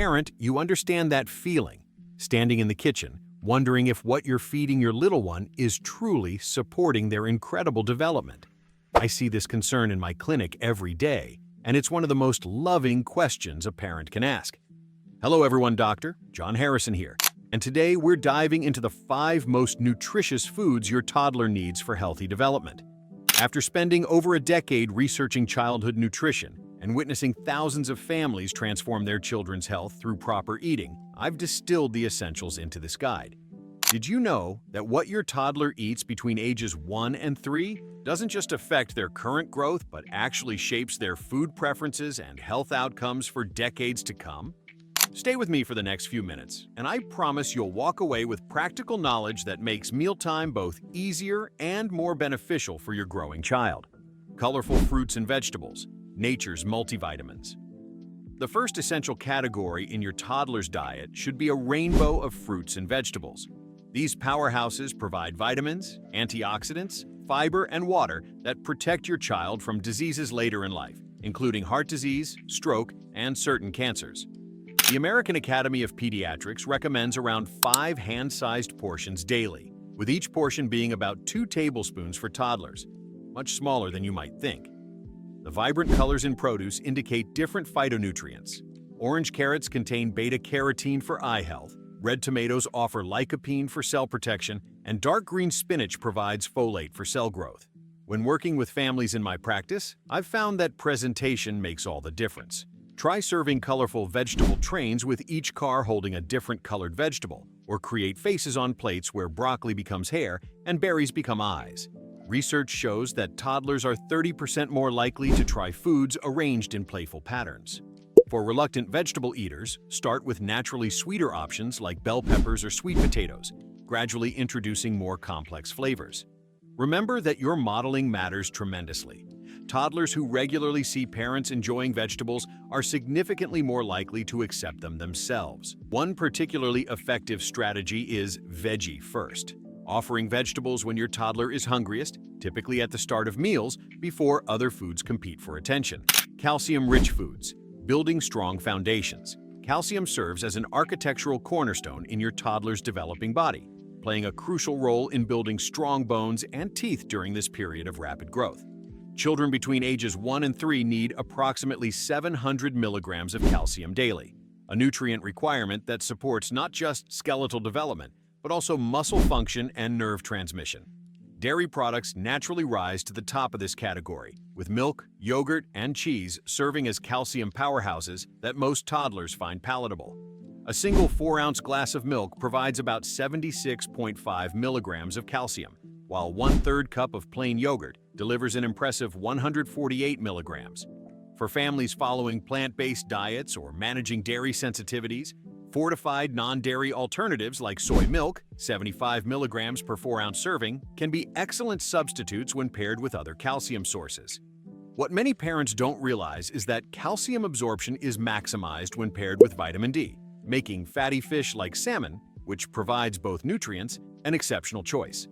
parent, you understand that feeling, standing in the kitchen, wondering if what you're feeding your little one is truly supporting their incredible development. I see this concern in my clinic every day, and it's one of the most loving questions a parent can ask. Hello everyone, Dr. John Harrison here, and today we're diving into the 5 most nutritious foods your toddler needs for healthy development. After spending over a decade researching childhood nutrition and witnessing thousands of families transform their children's health through proper eating, I've distilled the essentials into this guide. Did you know that what your toddler eats between ages 1 and 3 doesn't just affect their current growth, but actually shapes their food preferences and health outcomes for decades to come? Stay with me for the next few minutes, and I promise you'll walk away with practical knowledge that makes mealtime both easier and more beneficial for your growing child. Colorful fruits and vegetables, nature's multivitamins. The first essential category in your toddler's diet should be a rainbow of fruits and vegetables. These powerhouses provide vitamins, antioxidants, fiber, and water that protect your child from diseases later in life, including heart disease, stroke, and certain cancers. The American Academy of Pediatrics recommends around 5 hand-sized portions daily, with each portion being about 2 tablespoons for toddlers, much smaller than you might think. The vibrant colors in produce indicate different phytonutrients. Orange carrots contain beta-carotene for eye health, red tomatoes offer lycopene for cell protection, and dark green spinach provides folate for cell growth. When working with families in my practice, I've found that presentation makes all the difference. Try serving colorful vegetable trains with each car holding a different colored vegetable, or create faces on plates where broccoli becomes hair and berries become eyes. Research shows that toddlers are 30% more likely to try foods arranged in playful patterns. For reluctant vegetable eaters, start with naturally sweeter options like bell peppers or sweet potatoes, gradually introducing more complex flavors. Remember that your modeling matters tremendously. Toddlers who regularly see parents enjoying vegetables are significantly more likely to accept them themselves. One particularly effective strategy is veggie first, offering vegetables when your toddler is hungriest, typically at the start of meals, before other foods compete for attention. Calcium-rich foods, building strong foundations. Calcium serves as an architectural cornerstone in your toddler's developing body, playing a crucial role in building strong bones and teeth during this period of rapid growth. Children between ages 1 and 3 need approximately 700 milligrams of calcium daily, a nutrient requirement that supports not just skeletal development, but also muscle function and nerve transmission. Dairy products naturally rise to the top of this category, with milk, yogurt, and cheese serving as calcium powerhouses that most toddlers find palatable. A single 4-ounce glass of milk provides about 76.5 milligrams of calcium, while 1/3 cup of plain yogurt delivers an impressive 148 milligrams. For families following plant-based diets or managing dairy sensitivities, fortified non-dairy alternatives like soy milk, 75 milligrams per 4-ounce serving, can be excellent substitutes when paired with other calcium sources. What many parents don't realize is that calcium absorption is maximized when paired with vitamin D, making fatty fish like salmon, which provides both nutrients, an exceptional choice.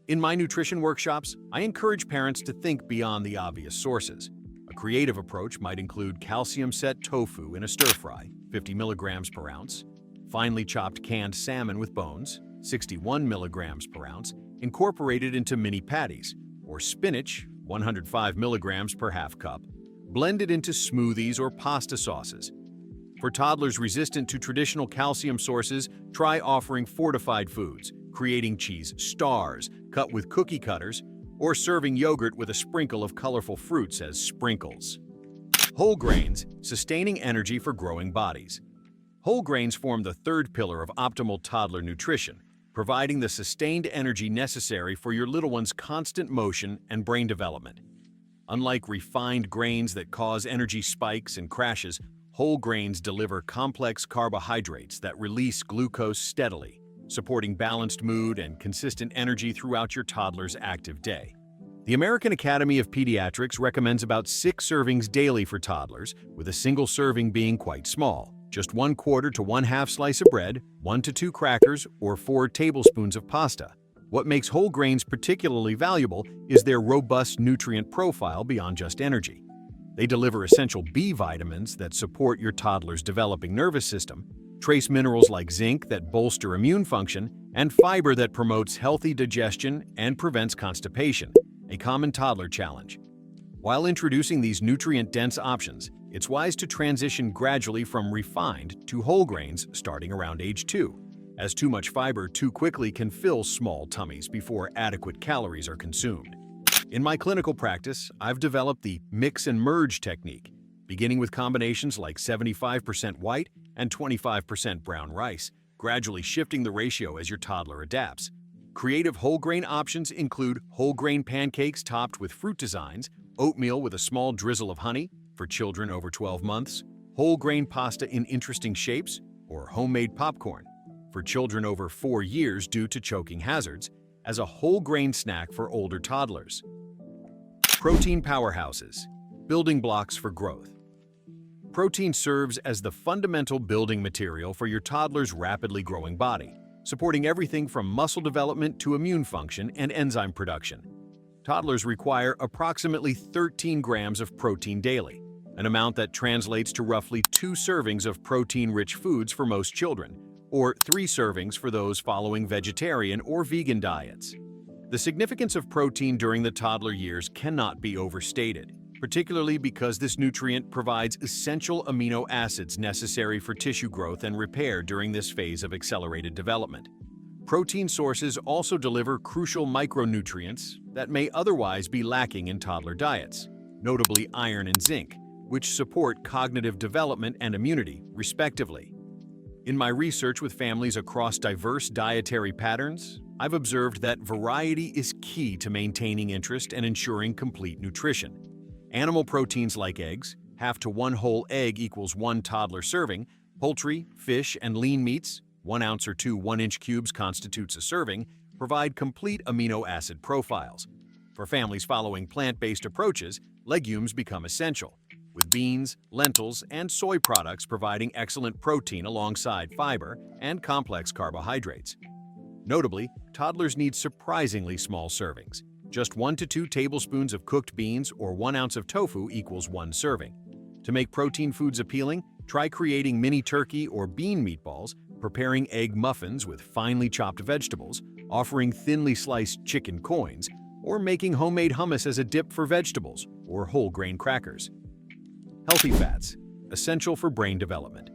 In my nutrition workshops, I encourage parents to think beyond the obvious sources. A creative approach might include calcium-set tofu in a stir-fry, 50 milligrams per ounce, finely chopped canned salmon with bones, 61 milligrams per ounce, incorporated into mini patties, or spinach, 105 milligrams per half cup, blended into smoothies or pasta sauces. For toddlers resistant to traditional calcium sources, try offering fortified foods, creating cheese stars cut with cookie cutters, or serving yogurt with a sprinkle of colorful fruits as sprinkles. Whole grains, sustaining energy for growing bodies. Whole grains form the 3rd pillar of optimal toddler nutrition, providing the sustained energy necessary for your little one's constant motion and brain development. Unlike refined grains that cause energy spikes and crashes, whole grains deliver complex carbohydrates that release glucose steadily, supporting balanced mood and consistent energy throughout your toddler's active day. The American Academy of Pediatrics recommends about 6 servings daily for toddlers, with a single serving being quite small, just 1/4 to 1/2 slice of bread, 1 to 2 crackers, or 4 tablespoons of pasta. What makes whole grains particularly valuable is their robust nutrient profile beyond just energy. They deliver essential B vitamins that support your toddler's developing nervous system, trace minerals like zinc that bolster immune function, and fiber that promotes healthy digestion and prevents constipation, a common toddler challenge. While introducing these nutrient-dense options, it's wise to transition gradually from refined to whole grains starting around age 2, as too much fiber too quickly can fill small tummies before adequate calories are consumed. In my clinical practice, I've developed the mix and merge technique, beginning with combinations like 75% white and 25% brown rice, gradually shifting the ratio as your toddler adapts. Creative whole grain options include whole grain pancakes topped with fruit designs, oatmeal with a small drizzle of honey for children over 12 months, whole grain pasta in interesting shapes, or homemade popcorn for children over 4 years due to choking hazards, as a whole grain snack for older toddlers. Protein powerhouses, building blocks for growth. Protein serves as the fundamental building material for your toddler's rapidly growing body, supporting everything from muscle development to immune function and enzyme production. Toddlers require approximately 13 grams of protein daily, an amount that translates to roughly 2 servings of protein-rich foods for most children, or 3 servings for those following vegetarian or vegan diets. The significance of protein during the toddler years cannot be overstated, particularly because this nutrient provides essential amino acids necessary for tissue growth and repair during this phase of accelerated development. Protein sources also deliver crucial micronutrients that may otherwise be lacking in toddler diets, notably iron and zinc, which support cognitive development and immunity, respectively. In my research with families across diverse dietary patterns, I've observed that variety is key to maintaining interest and ensuring complete nutrition. Animal proteins like eggs, half to 1 whole egg equals 1 toddler serving, poultry, fish, and lean meats, 1 ounce or 2 1-inch cubes constitutes a serving, provide complete amino acid profiles. For families following plant-based approaches, legumes become essential, with beans, lentils, and soy products providing excellent protein alongside fiber and complex carbohydrates. Notably, toddlers need surprisingly small servings. Just 1 to 2 tablespoons of cooked beans or 1 ounce of tofu equals 1 serving. To make protein foods appealing, try creating mini turkey or bean meatballs, preparing egg muffins with finely chopped vegetables, offering thinly sliced chicken coins, or making homemade hummus as a dip for vegetables or whole grain crackers. Healthy fats, essential for brain development.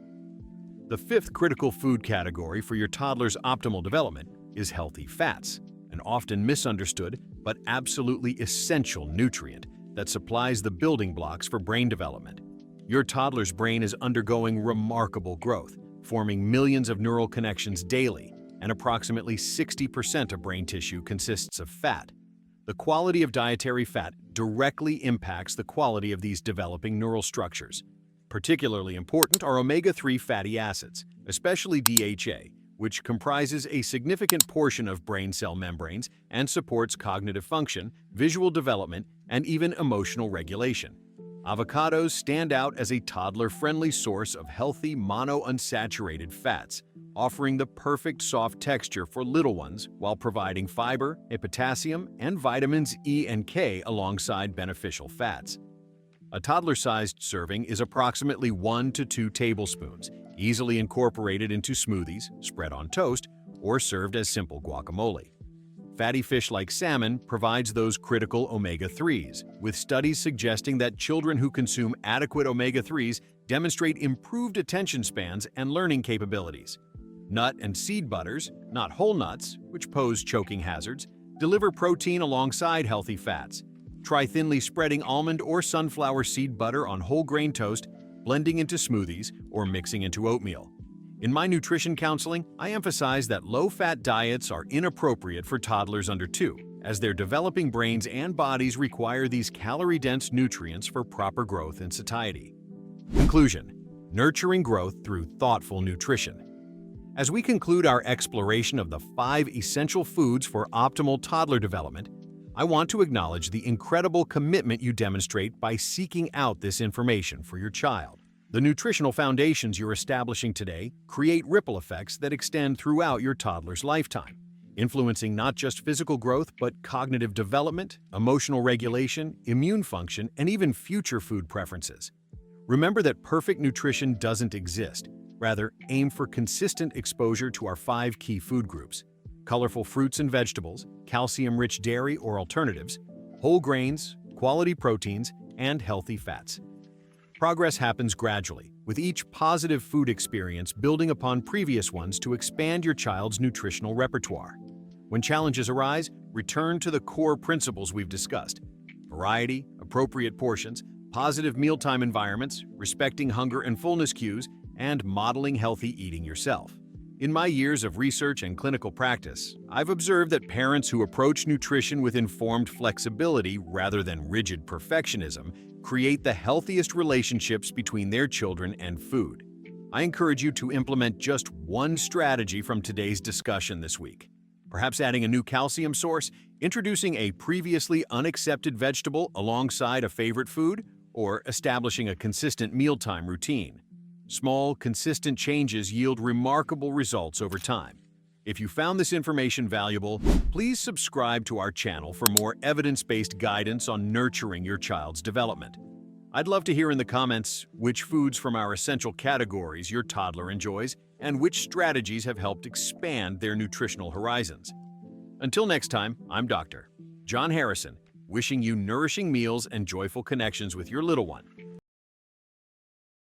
The 5th critical food category for your toddler's optimal development is healthy fats, an often misunderstood but absolutely essential nutrient that supplies the building blocks for brain development. Your toddler's brain is undergoing remarkable growth, forming millions of neural connections daily, and approximately 60% of brain tissue consists of fat. The quality of dietary fat directly impacts the quality of these developing neural structures. Particularly important are omega-3 fatty acids, especially DHA, which comprises a significant portion of brain cell membranes and supports cognitive function, visual development, and even emotional regulation. Avocados stand out as a toddler-friendly source of healthy monounsaturated fats, offering the perfect soft texture for little ones while providing fiber, potassium, and vitamins E and K alongside beneficial fats. A toddler-sized serving is approximately 1 to 2 tablespoons, easily incorporated into smoothies, spread on toast, or served as simple guacamole. Fatty fish like salmon provides those critical omega-3s, with studies suggesting that children who consume adequate omega-3s demonstrate improved attention spans and learning capabilities. Nut and seed butters, not whole nuts, which pose choking hazards, deliver protein alongside healthy fats. Try thinly spreading almond or sunflower seed butter on whole grain toast, blending into smoothies, or mixing into oatmeal. In my nutrition counseling, I emphasize that low-fat diets are inappropriate for toddlers under 2, as their developing brains and bodies require these calorie-dense nutrients for proper growth and satiety. Conclusion: nurturing growth through thoughtful nutrition. As we conclude our exploration of the 5 essential foods for optimal toddler development, I want to acknowledge the incredible commitment you demonstrate by seeking out this information for your child. The nutritional foundations you're establishing today create ripple effects that extend throughout your toddler's lifetime, influencing not just physical growth but cognitive development, emotional regulation, immune function, and even future food preferences. Remember that perfect nutrition doesn't exist. Rather, aim for consistent exposure to our 5 key food groups: colorful fruits and vegetables, calcium-rich dairy or alternatives, whole grains, quality proteins, and healthy fats. Progress happens gradually, with each positive food experience building upon previous ones to expand your child's nutritional repertoire. When challenges arise, return to the core principles we've discussed: variety, appropriate portions, positive mealtime environments, respecting hunger and fullness cues, and modeling healthy eating yourself. In my years of research and clinical practice, I've observed that parents who approach nutrition with informed flexibility rather than rigid perfectionism create the healthiest relationships between their children and food. I encourage you to implement just one strategy from today's discussion this week. Perhaps adding a new calcium source, introducing a previously unaccepted vegetable alongside a favorite food, or establishing a consistent mealtime routine. Small, consistent changes yield remarkable results over time. If you found this information valuable, please subscribe to our channel for more evidence-based guidance on nurturing your child's development. I'd love to hear in the comments which foods from our essential categories your toddler enjoys and which strategies have helped expand their nutritional horizons. Until next time, I'm Dr. John Harrison, wishing you nourishing meals and joyful connections with your little one.